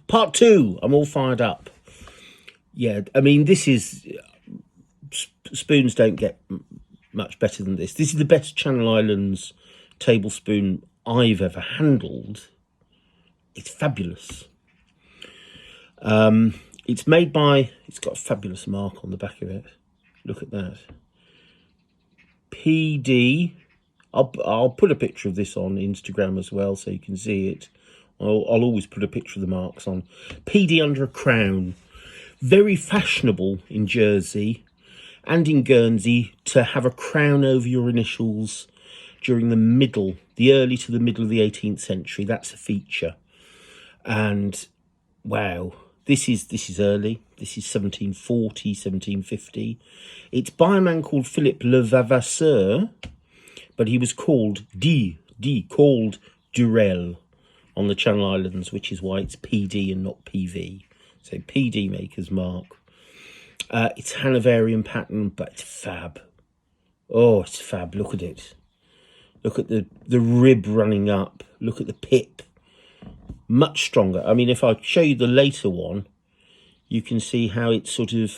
part two. I'm all fired up. Yeah, I mean, this is spoons don't get much better than this. This is the best Channel Islands tablespoon I've ever handled. It's fabulous. It's made by. It's got a fabulous mark on the back of it. Look at that. PD. I'll put a picture of this on Instagram as well, so you can see it. I'll always put a picture of the marks on. PD under a crown. Very fashionable in Jersey and in Guernsey to have a crown over your initials during the early to the middle of the 18th century. That's a feature. And wow, this is early. This is 1740, 1750. It's by a man called Philip Le Vavasseur, but he was called called Durel on the Channel Islands, which is why it's PD and not PV. So PD maker's mark. It's Hanoverian pattern, but it's fab. Oh, it's fab. Look at it. Look at the rib running up. Look at the pip. Much stronger. I mean, if I show you the later one, you can see how it's sort of,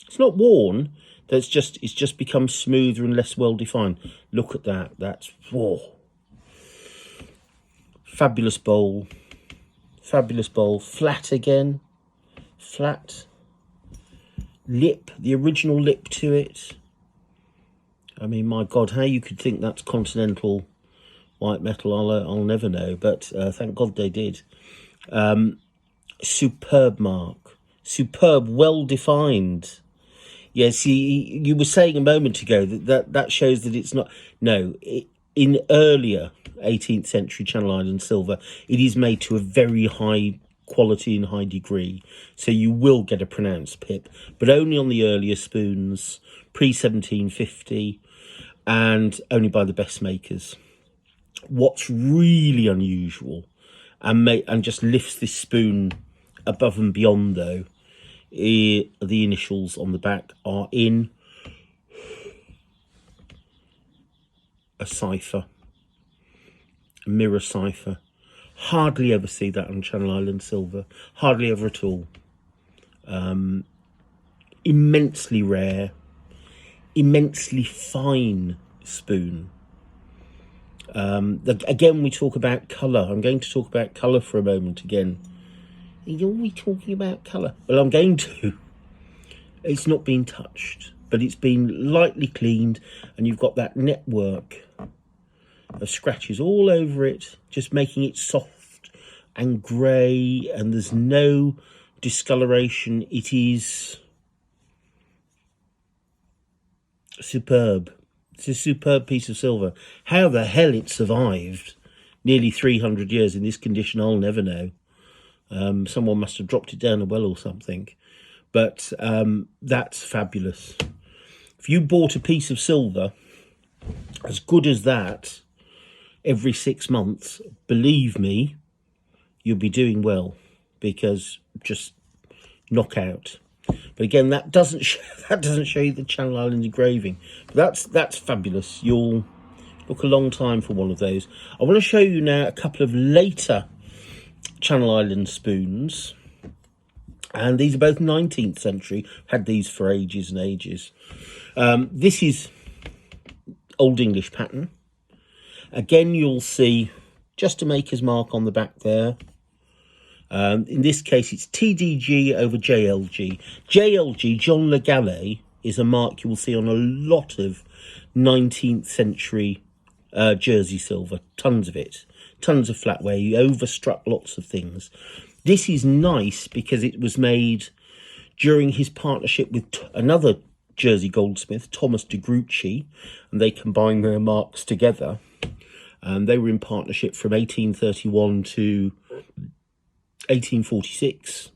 it's not worn. It's just become smoother and less well defined. Look at that. That's, whoa. Fabulous bowl. Fabulous bowl. Flat again. Flat. Lip. The original lip to it. I mean, my God, how you could think that's continental white metal, I'll never know. But thank God they did. Superb mark. Superb, well defined. Yes, you were saying a moment ago that shows that it's not. No, in earlier 18th century Channel Islands silver, it is made to a very high quality and high degree. So you will get a pronounced pip, but only on the earlier spoons, pre-1750, and only by the best makers. What's really unusual and just lifts this spoon above and beyond, though, the initials on the back are in a cipher, a mirror cipher. Hardly ever see that on Channel Islands silver. Hardly ever at all. Immensely rare, immensely fine spoon. Again, we talk about colour. I'm going to talk about colour for a moment again. Are we talking about colour? Well, I'm going to. It's not been touched, but it's been lightly cleaned, and you've got that network of scratches all over it, just making it soft and grey, and there's no discoloration. It is superb. It's a superb piece of silver. How the hell it survived nearly 300 years in this condition, I'll never know. Someone must have dropped it down a well or something. But that's fabulous. If you bought a piece of silver as good as that every 6 months, believe me, you'll be doing well, because just knockout. But again, that doesn't show you the Channel Islands engraving. But that's fabulous. You'll look a long time for one of those. I want to show you now a couple of later Channel Island spoons, and these are both 19th century. Had these for ages and ages. This is Old English pattern. Again, you'll see just a maker's mark on the back there. In this case, it's TDG over JLG. JLG, John Le Galley, is a mark you will see on a lot of 19th century Jersey silver. Tons of it. Tons of flatware. You overstruck lots of things. This is nice because it was made during his partnership with another Jersey goldsmith, Thomas de Grucci, and they combined their marks together. They were in partnership from 1831 to 1846,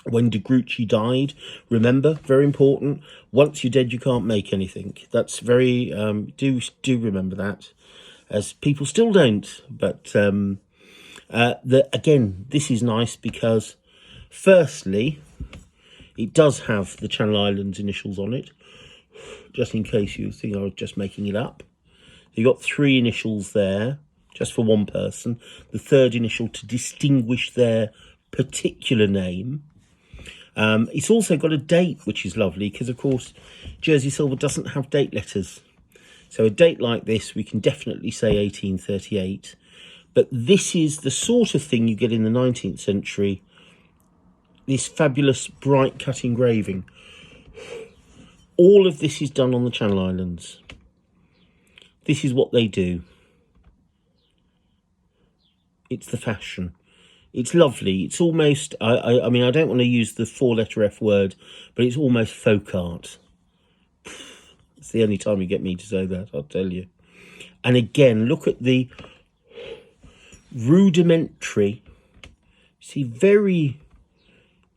when de Grucci died. Remember, very important, once you're dead you can't make anything. That's very do remember that, as people still don't. But again, this is nice because firstly it does have the Channel Islands initials on it, just in case you think I was just making it up. You got 3 initials there, just for one person. The third initial to distinguish their particular name. It's also got a date, which is lovely, because of course Jersey silver doesn't have date letters. So a date like this, we can definitely say 1838. But this is the sort of thing you get in the 19th century, this fabulous bright cut engraving. All of this is done on the Channel Islands. This is what they do. It's the fashion. It's lovely. It's almost, I mean, I don't want to use the 4-letter F word, but it's almost folk art. It's the only time you get me to say that, I'll tell you. And again, look at the rudimentary, see, very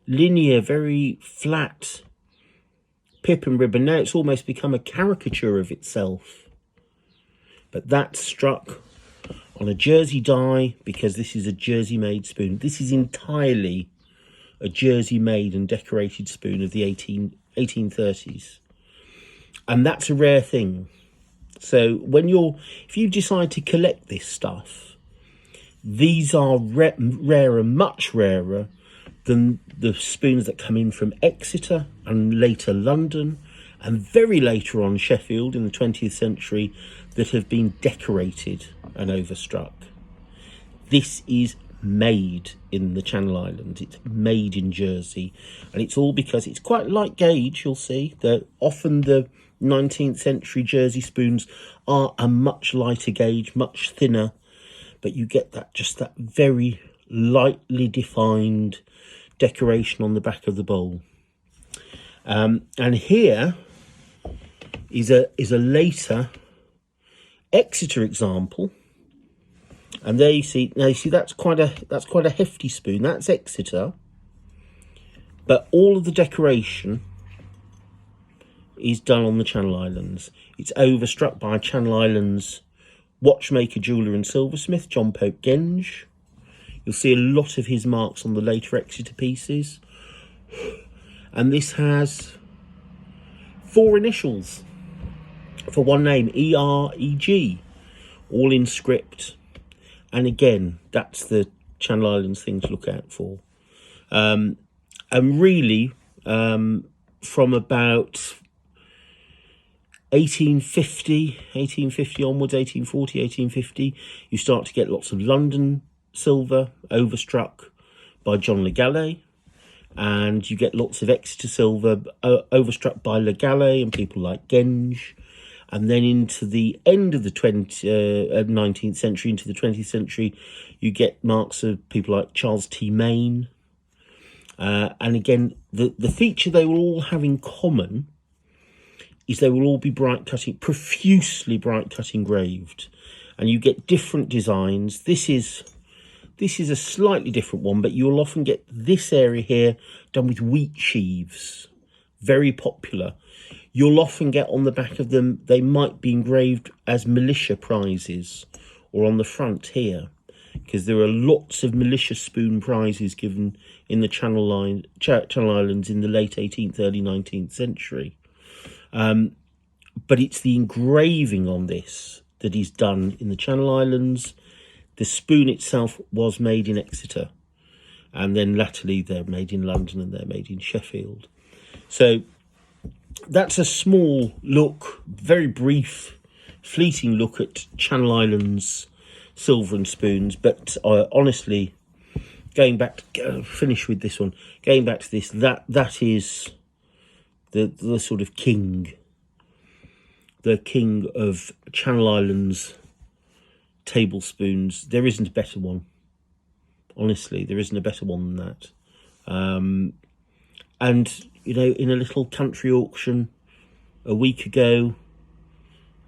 linear, very flat pip and ribbon. Now it's almost become a caricature of itself. But that's struck on a Jersey die, because this is a Jersey made spoon. This is entirely a Jersey made and decorated spoon of the 1830s. And that's a rare thing. So if you decide to collect this stuff, these are rarer, much rarer than the spoons that come in from Exeter and later London, and very later on Sheffield in the 20th century, that have been decorated and overstruck. This is made in the Channel Islands. It's made in Jersey, and it's all because it's quite light gauge. You'll see that often the 19th century Jersey spoons are a much lighter gauge, much thinner, but you get that, just that very lightly defined decoration on the back of the bowl. And here is a later Exeter example, and there you see, now you see that's quite a hefty spoon. That's Exeter, but all of the decoration is done on the Channel Islands. It's overstruck by Channel Islands watchmaker, jeweller and silversmith John Pope Genge. You'll see a lot of his marks on the later Exeter pieces, and this has 4 initials for one name, E-R-E-G, all in script. And again, that's the Channel Islands thing to look out for. And really, from about 1850 onwards, 1840, 1850, you start to get lots of London silver overstruck by John Le Galley, and you get lots of Exeter silver overstruck by Le Galley and people like Genge. And then into the end of the 19th century, into the 20th century, you get marks of people like Charles T. Main. And again, the feature they will all have in common is they will all be profusely bright cut engraved. And you get different designs. This is a slightly different one, but you'll often get this area here done with wheat sheaves. Very popular. You'll often get on the back of them, they might be engraved as militia prizes, or on the front here, because there are lots of militia spoon prizes given in the Channel Islands in the late 18th, early 19th century. But it's the engraving on this that is done in the Channel Islands. The spoon itself was made in Exeter, and then latterly they're made in London and they're made in Sheffield. So that's a small look, very brief, fleeting look at Channel Islands silver and spoons. But honestly, going back to finish with this one, going back to this, that is the sort of king of Channel Islands tablespoons. There isn't a better one. Honestly, there isn't a better one than that. And you know, in a little country auction a week ago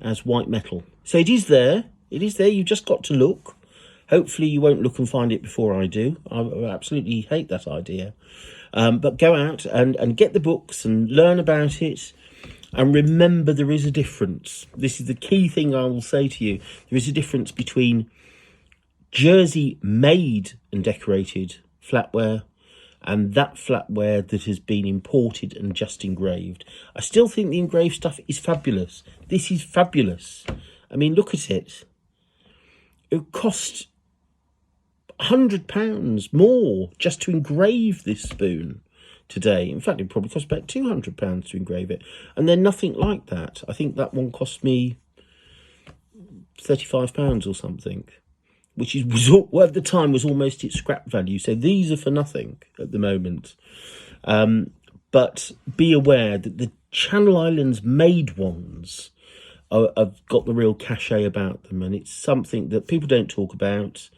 as white metal. So it is there. It is there. You've just got to look. Hopefully you won't look and find it before I do. I absolutely hate that idea. But go out and get the books and learn about it. And remember, there is a difference. This is the key thing I will say to you. There is a difference between Jersey made and decorated flatware and that flatware that has been imported and just engraved. I still think the engraved stuff is fabulous. This is fabulous. I mean, look at it. It would cost, £100 more just to engrave this spoon today. In fact, it probably cost about £200 to engrave it, and they're nothing like that. I think that one cost me £35 or something, which is well, at the time was almost its scrap value. So these are for nothing at the moment. But be aware that the Channel Islands made ones have got the real cachet about them, and it's something that people don't talk about,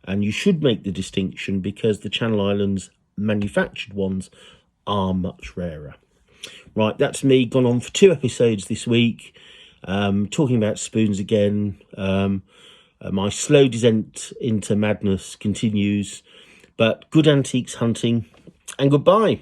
and you should make the distinction because the Channel Islands manufactured ones are much rarer. Right, that's me, gone on for 2 episodes this week, talking about spoons again. My slow descent into madness continues, but good antiques hunting, and goodbye.